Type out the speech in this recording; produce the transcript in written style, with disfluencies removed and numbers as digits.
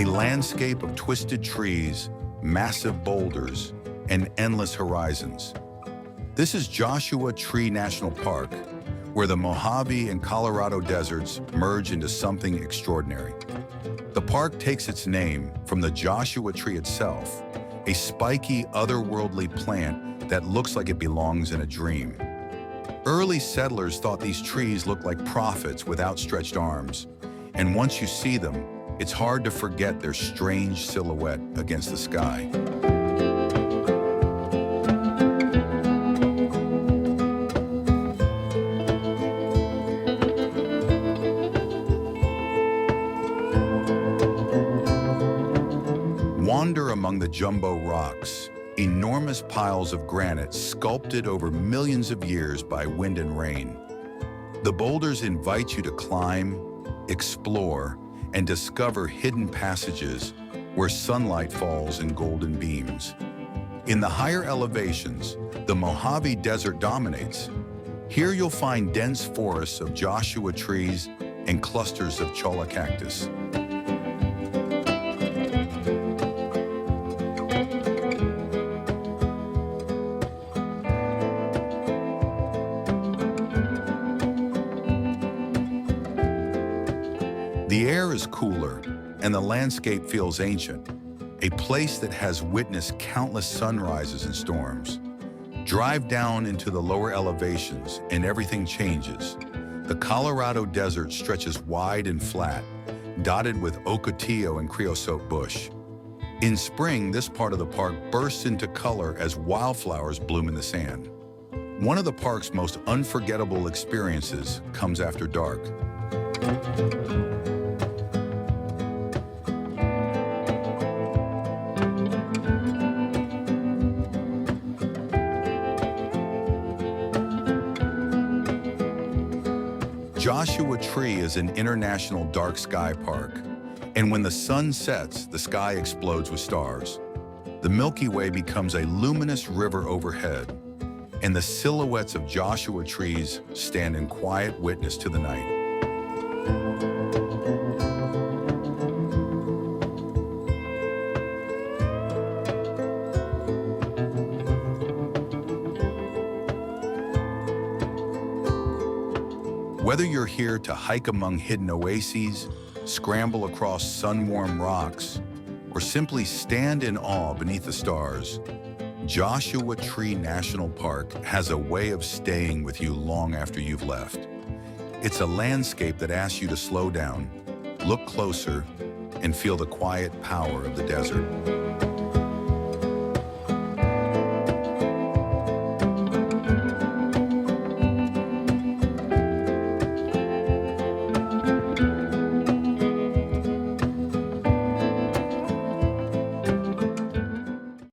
a landscape of twisted trees, massive boulders, and endless horizons. This is Joshua Tree National Park, where the Mojave and Colorado deserts merge into something extraordinary. The park takes its name from the Joshua tree itself, a spiky, otherworldly plant that looks like it belongs in a dream. Early settlers thought these trees looked like prophets with outstretched arms, and once you see them, it's hard to forget their strange silhouette against the sky. Wander among the jumbo rocks, enormous piles of granite sculpted over millions of years by wind and rain. The boulders invite you to climb, explore, and discover hidden passages where sunlight falls in golden beams. In the higher elevations, the Mojave Desert dominates. Here you'll find dense forests of Joshua trees and clusters of Cholla cactus. The air is cooler, and the landscape feels ancient, a place that has witnessed countless sunrises and storms. Drive down into the lower elevations, and everything changes. The Colorado desert stretches wide and flat, dotted with ocotillo and creosote bush. In spring, this part of the park bursts into color as wildflowers bloom in the sand. One of the park's most unforgettable experiences comes after dark. Joshua Tree is an international dark sky park, and when the sun sets, the sky explodes with stars. The Milky Way becomes a luminous river overhead, and the silhouettes of Joshua trees stand in quiet witness to the night. Whether you're here to hike among hidden oases, scramble across sun-warm rocks, or simply stand in awe beneath the stars, Joshua Tree National Park has a way of staying with you long after you've left. It's a landscape that asks you to slow down, look closer, and feel the quiet power of the desert.